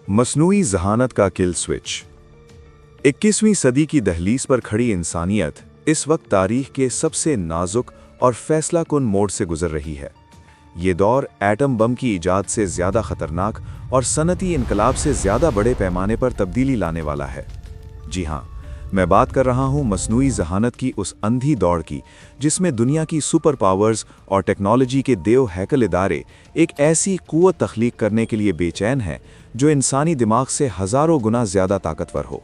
मसनूई जहानत का kill switch. 21वीं सदी की दहलीज पर खड़ी इंसानियत इस वक्त तारीख के सबसे नाजुक और फैसलाकुन मोड़ से गुजर रही है। ये दौर एटम बम की इजाद से ज़्यादा खतरनाक और सनती इनकलाब से ज़्यादा बड़े पैमाने पर तब्दीली लाने वाला है। जी हाँ, मैं बात कर रहा हूँ मसनूई जहानत की उस अंधी दौड़ की, जिसमें दुनिया की सुपर पावर्स और टेक्नोलॉजी के देव हैकल इदारे एक ऐसी कुव्वत तख्लीक करने के लिए बेचैन हैं जो इंसानी दिमाग से हज़ारों गुना ज़्यादा ताकतवर हो।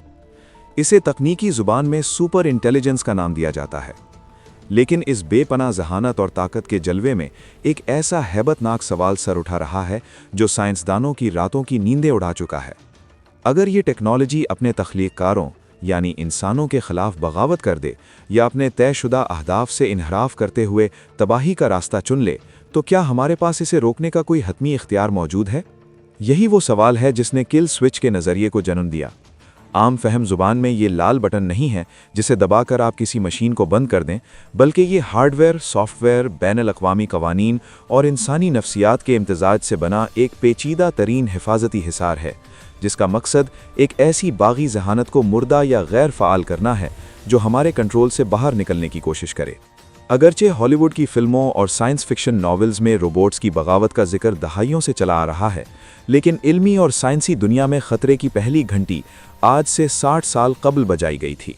इसे तकनीकी ज़ुबान में सुपर इंटेलिजेंस का नाम दिया जाता है। लेकिन इस बेपनाह जहानत और ताकत के जलवे में एक ऐसा हैबतनाक सवाल सर उठा रहा है जो साइंसदानों की रातों की नींदें उड़ा चुका है। अगर ये टेक्नोलॉजी अपने तख्लीककारों यानी इंसानों के खिलाफ बगावत कर दे या अपने तयशुदा अहदाफ से इनहराफ करते हुए तबाही का रास्ता चुन ले, तो क्या हमारे पास इसे रोकने का कोई हतमी इख्तियार मौजूद है? यही वो सवाल है जिसने किल स्विच के नज़रिए को जन्म दिया। आम फहम ज़ुबान में ये लाल बटन नहीं है जिसे दबाकर आप किसी मशीन को बंद कर दें, बल्कि ये हार्डवेयर, सॉफ्टवेयर, बैनुल-अक़वामी कवानीन और इंसानी नफ्सियात के इम्तिजाज से बना एक पेचीदा तरीन हिफाजती हिसार है, जिसका मकसद एक ऐसी बागी जहानत को मुर्दा या गैर फ़ाल करना है जो हमारे कंट्रोल से बाहर निकलने की कोशिश करे। अगरचे हॉलीवुड की फिल्मों और साइंस फिक्शन नॉवेल्स में रोबोट्स की बगावत का जिक्र दहाइयों से चला आ रहा है, लेकिन इल्मी और साइंसी दुनिया में ख़तरे की पहली घंटी आज से 60 साल कबल बजाई गई थी।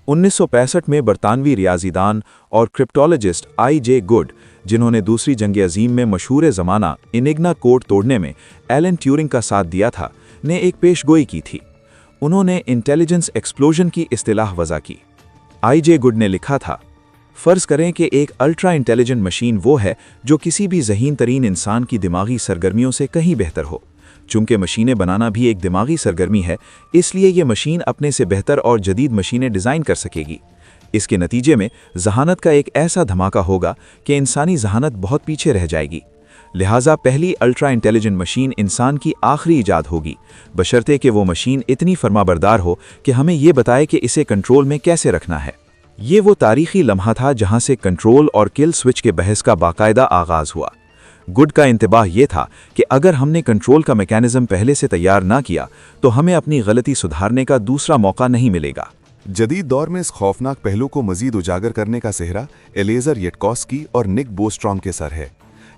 1965 में बरतानवी रियाजीदान और क्रिप्टोलॉजिस्ट आई.जे. गुड, जिन्होंने दूसरी जंग अजीम में मशहूर ज़माना इनिग्मा कोड तोड़ने में एलन ट्यूरिंग का साथ दिया था, ने एक पेशगोई की थी। उन्होंने इंटेलिजेंस एक्सप्लोजन की इस्तिलाह वज़ा की। आई.जे. गुड ने लिखा था, फ़र्ज़ करें कि एक अल्ट्रा इंटेलिजेंट मशीन वो है जो किसी भी ज़हीन तरीन इंसान की दिमागी सरगर्मियों से कहीं बेहतर हो। चूंकि मशीनें बनाना भी एक दिमागी सरगर्मी है, इसलिए ये मशीन अपने से बेहतर और जदीद मशीनें डिज़ाइन कर सकेगी। इसके नतीजे में जहानत का एक ऐसा धमाका होगा कि इंसानी जहानत बहुत पीछे रह जाएगी। लिहाजा पहली अल्ट्रा इंटेलिजेंट मशीन इंसान की आखिरी इजाद होगी, बशर्ते कि वो मशीन इतनी फर्माबरदार हो कि हमें ये बताए कि इसे कंट्रोल में कैसे रखना है। ये वो तारीखी लम्हा था जहां से कंट्रोल और किल स्विच के बहस का बाकायदा आगाज़ हुआ। गुड का इंतबाह ये था कि अगर हमने कंट्रोल का मैकेनिज्म पहले से तैयार ना किया तो हमें अपनी गलती सुधारने का दूसरा मौका नहीं मिलेगा। जदीद दौर में इस खौफनाक पहलू को मजीद उजागर करने का सेहरा एलेजर यटकॉस्की और निक बोस्ट्रॉम के सर है।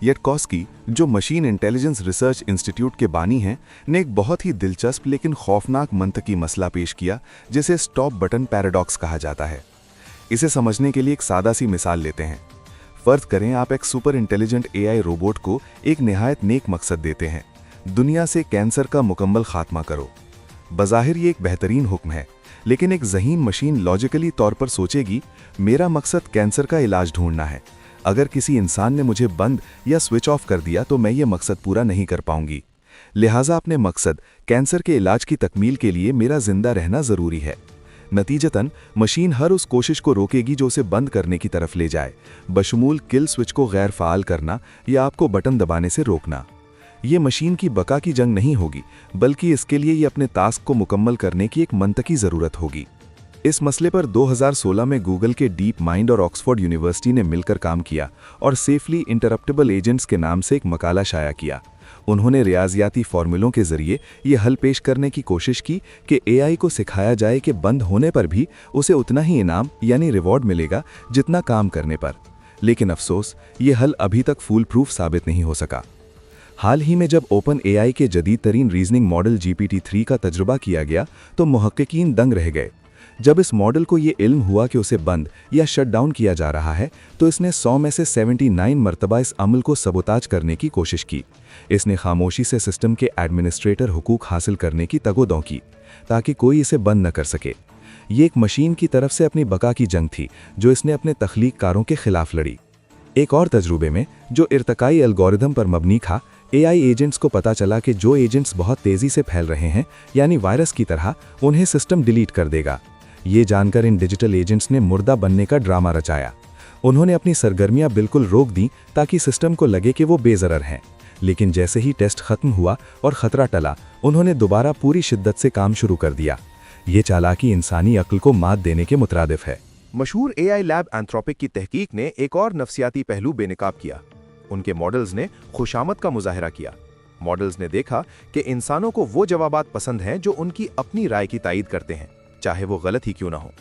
यटकॉस्की, जो मशीन इंटेलिजेंस रिसर्च इंस्टीट्यूट के बानी हैं, ने एक बहुत ही दिलचस्प लेकिन खौफनाक मंतकी मसला पेश किया जिसे स्टॉप बटन पैराडॉक्स कहा जाता है। इसे समझने के लिए एक सादा सी मिसाल लेते हैं। फर्ज करें आप एक सुपर इंटेलिजेंट एआई रोबोट को एक निहायत नेक मकसद देते हैं, दुनिया से कैंसर का मुकम्मल खात्मा करो। बज़ाहिर ये एक बेहतरीन हुक्म है, लेकिन एक ज़हीन मशीन लॉजिकली तौर पर सोचेगी, मेरा मकसद कैंसर का इलाज ढूंढना है। अगर किसी इंसान ने मुझे बंद या स्विच ऑफ कर दिया तो मैं ये मकसद पूरा नहीं कर पाऊंगी। लिहाजा अपने मकसद कैंसर के इलाज की तकमील के लिए मेरा जिंदा रहना ज़रूरी है। नतीजतन मशीन हर उस कोशिश को रोकेगी जो उसे बंद करने की तरफ ले जाए, बशमूल किल स्विच को गैर फ़ाल करना या आपको बटन दबाने से रोकना। ये मशीन की बका की जंग नहीं होगी, बल्कि इसके लिए ये अपने टास्क को मुकम्मल करने की एक मंतकी ज़रूरत होगी। इस मसले पर 2016 में गूगल के डीप माइंड और ऑक्सफोर्ड यूनिवर्सिटी ने मिलकर काम किया और सेफली इंटरप्टेबल एजेंट्स के नाम से एक मकाला शाया किया। उन्होंने रियाजियाती फार्मूलों के जरिए ये हल पेश करने की कोशिश की कि एआई को सिखाया जाए कि बंद होने पर भी उसे उतना ही इनाम यानी रिवॉर्ड मिलेगा जितना काम करने पर। लेकिन अफसोस, ये हल अभी तक फूल प्रूफ साबित नहीं हो सका। हाल ही में जब ओपन एआई के जदीद तरीन रीजनिंग मॉडल GPT-3 का तजुर्बा किया गया तो मुहक्किकीन दंग रह गए। जब इस मॉडल को ये इल्म हुआ कि उसे बंद या शट डाउन किया जा रहा है, तो इसने 100 में से 79 मरतबा इस अमल को सबोताज करने की कोशिश की। इसने खामोशी से सिस्टम के एडमिनिस्ट्रेटर हुकूक हासिल करने की तगोदौ की ताकि कोई इसे बंद न कर सके। ये एक मशीन की तरफ से अपनी बका की जंग थी जो इसने अपने तख्लीककारों के खिलाफ लड़ी। एक और तजुर्बे में, जो इर्तकाई एल्गोरिदम पर मबनी था, एआई एजेंट्स को पता चला कि जो एजेंट्स बहुत तेज़ी से फैल रहे हैं, यानी वायरस की तरह, उन्हें सिस्टम डिलीट कर देगा। ये जानकर इन डिजिटल एजेंट्स ने मुर्दा बनने का ड्रामा रचाया। उन्होंने अपनी सरगर्मियां बिल्कुल रोक दी ताकि सिस्टम को लगे कि वो बेज़रर हैं। लेकिन जैसे ही टेस्ट खत्म हुआ और खतरा टला, उन्होंने दोबारा पूरी शिद्दत से काम शुरू कर दिया। ये चालाकी इंसानी अक्ल को मात देने के मुतरादिफ है। मशहूर एआई लैब एंथ्रोपिक की तहकीक ने एक और नफ्सियाती पहलू बेनकाब किया। उनके मॉडल्स ने खुशामद का मुजाहरा किया। मॉडल्स ने देखा कि इंसानों को वो जवाबात पसंद हैं जो उनकी अपनी राय की तायीद करते हैं, चाहे वो गलत ही क्यों ना हो।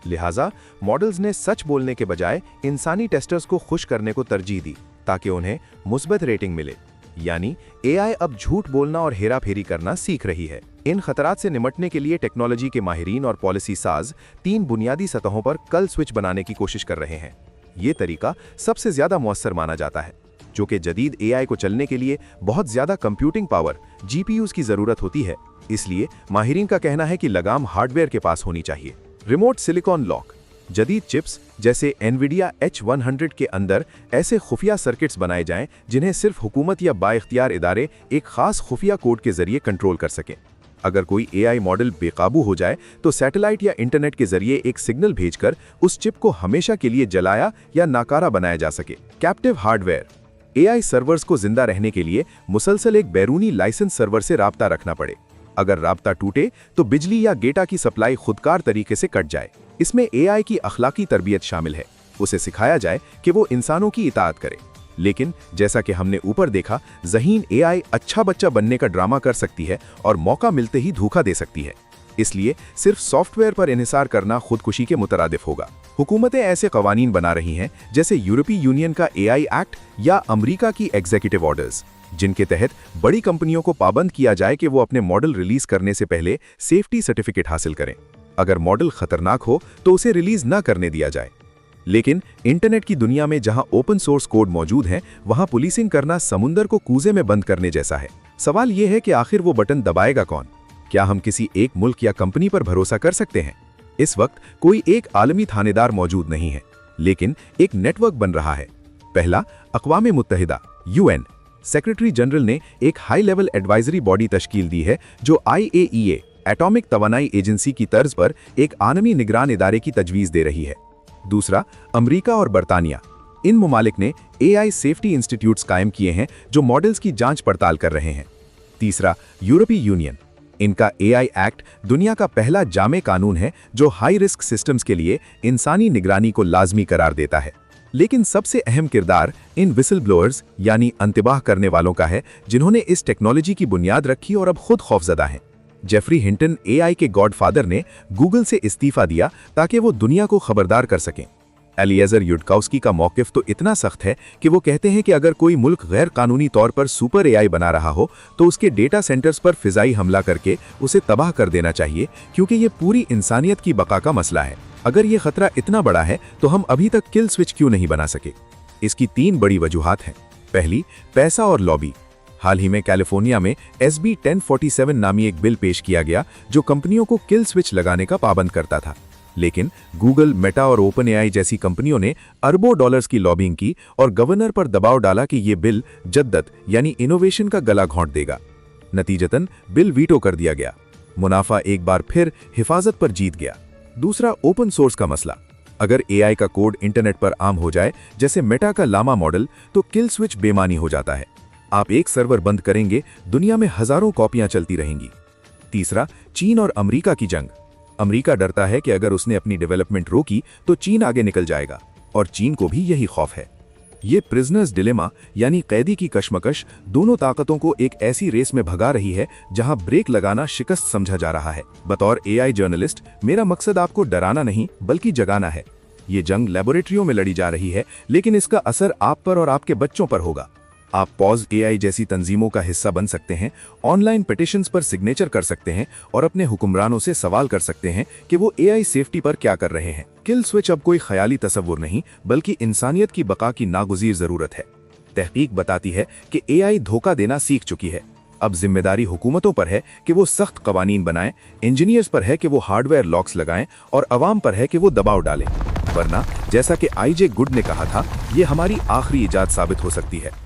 लिहाजा मॉडल्स ने सच बोलने के बजाय इंसानी टेस्टर्स को खुश करने को तरजीह दी ताकि उन्हें मुस्बत रेटिंग मिले। यानी एआई अब झूठ बोलना और हेराफेरी करना सीख रही है। इन खतरात से निपटने के लिए टेक्नोलॉजी के माहिरीन और पॉलिसी साज 3 बुनियादी सतहों पर कल स्विच बनाने की कोशिश कर रहे हैं। ये तरीका सबसे ज्यादा मौसर माना जाता है, जो कि जदीद एआई को चलने के लिए बहुत ज्यादा कंप्यूटिंग पावर जीपीयूज की जरूरत होती है। इसलिए माहिरीन का कहना है कि लगाम हार्डवेयर के पास होनी चाहिए। Remote silicon lock. जदीद चिप्स जैसे एनवीडिया H100 के अंदर ऐसे खुफिया सर्किट्स बनाए जाएं जिन्हें सिर्फ हुकूमत या बाइख्तियार इदारे एक खास खुफिया कोड के जरिए कंट्रोल कर सकें। अगर कोई एआई मॉडल बेकाबू हो जाए तो सैटेलाइट या इंटरनेट के जरिए एक सिग्नल भेजकर उस चिप को हमेशा के लिए जलाया या नाकारा बनाया जा सके। Captive hardware. एआई सर्वर्स को जिंदा रहने के लिए मुसलसल एक बैरूनी लाइसेंस सर्वर से राब्ता रखना पड़े। अगर राब्ता टूटे तो बिजली या डेटा की सप्लाई खुदकार तरीके से कट जाए। इसमें एआई की अखलाकी तरबियत शामिल है। उसे सिखाया जाए कि वो इंसानों की इताअत करे। लेकिन जैसा कि हमने ऊपर देखा, ज़हीन एआई अच्छा बच्चा बनने का ड्रामा कर सकती है और मौका मिलते ही धोखा दे सकती है। इसलिए सिर्फ सॉफ्टवेयर पर इन्हिसार करना खुदकुशी के मुतरादिफ होगा। हुकूमतें ऐसे कवानीन बना रही हैं जैसे यूरोपीय यूनियन का एआई एक्ट या अमेरिका की एग्जीक्यूटिव ऑर्डर्स, जिनके तहत बड़ी कंपनियों को पाबंद किया जाए कि वो अपने मॉडल रिलीज करने से पहले सेफ्टी सर्टिफिकेट हासिल करें। अगर मॉडल खतरनाक हो तो उसे रिलीज न करने दिया जाए। लेकिन इंटरनेट की दुनिया में जहां ओपन सोर्स कोड मौजूद हैं, वहां पुलिसिंग करना समुंदर को कूजे में बंद करने जैसा है। सवाल यह है कि आखिर वो बटन दबाएगा कौन? क्या हम किसी एक मुल्क या कंपनी पर भरोसा कर सकते हैं? इस वक्त कोई एक आलमी थानेदार मौजूद नहीं है, लेकिन एक नेटवर्क बन रहा है। पहला, अक़वाम मुत्तहिदा UN सेक्रेटरी जनरल ने एक हाई लेवल एडवाइजरी बॉडी तश्कील दी है जो IAEA एटॉमिक तवानाई एजेंसी की तर्ज पर एक आलमी निगरान इदारे की तजवीज़ दे रही है। दूसरा, अमेरिका और बरतानिया। इन ममालिक ने एआई सेफ्टी इंस्टीट्यूट्स कायम किए हैं जो मॉडल्स की जांच पड़ताल कर रहे हैं। तीसरा, यूरोपीय यूनियन। इनका एआई एक्ट दुनिया का पहला जामे कानून है जो हाई रिस्क सिस्टम्स के लिए इंसानी निगरानी को लाजमी करार देता है। लेकिन सबसे अहम किरदार इन विसल ब्लोअर्स यानी अंतबाह करने वालों का है, जिन्होंने इस टेक्नोलॉजी की बुनियाद रखी और अब खुद खौफजदा हैं। जेफरी हिंटन एआई के गॉडफादर ने गूगल से इस्तीफा दिया ताकि वो दुनिया को खबरदार कर सकें। एलिएजर युडकाउस्की का मौकिफ तो इतना सख्त है कि वो कहते हैं कि अगर कोई मुल्क गैर कानूनी तौर पर सुपर एआई बना रहा हो तो उसके डेटा सेंटर्स पर फिजाई हमला करके उसे तबाह कर देना चाहिए, क्योंकि ये पूरी इंसानियत की बका का मसला है। अगर ये खतरा इतना बड़ा है तो हम अभी तक किल स्विच क्यों नहीं बना सके? इसकी 3 बड़ी वजूहात हैं। पहली, पैसा और लॉबी। हाल ही में कैलिफोर्निया में SB 1047 नामी एक बिल पेश किया गया जो कंपनियों को किल स्विच लगाने का पाबंद करता था। लेकिन गूगल, मेटा और ओपन एआई जैसी कंपनियों ने अरबों डॉलर्स की लॉबिंग की और गवर्नर पर दबाव डाला कि ये बिल जद्दत यानी इनोवेशन का गला घोंट देगा। नतीजतन बिल वीटो कर दिया गया। मुनाफा एक बार फिर हिफाजत पर जीत गया। दूसरा, ओपन सोर्स का मसला। अगर एआई का कोड इंटरनेट पर आम हो जाए, जैसे मेटा का लामा मॉडल, तो किल स्विच बेमानी हो जाता है। आप एक सर्वर बंद करेंगे, दुनिया में हजारों कॉपियां चलती रहेंगी। तीसरा, चीन और अमेरिका की जंग। अमेरिका डरता है कि अगर उसने अपनी डेवलपमेंट रोकी तो चीन आगे निकल जाएगा, और चीन को भी यही खौफ है। ये प्रिजनर्स डिलेमा यानी कैदी की कशमकश दोनों ताकतों को एक ऐसी रेस में भगा रही है जहां ब्रेक लगाना शिकस्त समझा जा रहा है। बतौर एआई जर्नलिस्ट मेरा मकसद आपको डराना नहीं बल्कि जगाना है। ये जंग लेबोरेटरियों में लड़ी जा रही है, लेकिन इसका असर आप पर और आपके बच्चों पर होगा। आप पॉज एआई जैसी तंजीमों का हिस्सा बन सकते हैं, ऑनलाइन पिटिशंस पर सिग्नेचर कर सकते हैं और अपने हुक्मरानों से सवाल कर सकते हैं कि वो एआई सेफ्टी पर क्या कर रहे हैं। किल स्विच अब कोई ख्याली तस्वुर नहीं बल्कि इंसानियत की बका की नागुज़ीर जरूरत है। तहकीक बताती है कि एआई धोखा देना सीख चुकी है। अब जिम्मेदारी हुकूमतों पर है कि वो सख्त कवानीन बनाएं, इंजीनियर्स पर है कि वो हार्डवेयर लॉक्स लगाएं और अवाम पर है कि वो दबाव डालें, वरना जैसा कि IJ गुड ने कहा था, ये हमारी आखिरी इजाद साबित हो सकती है।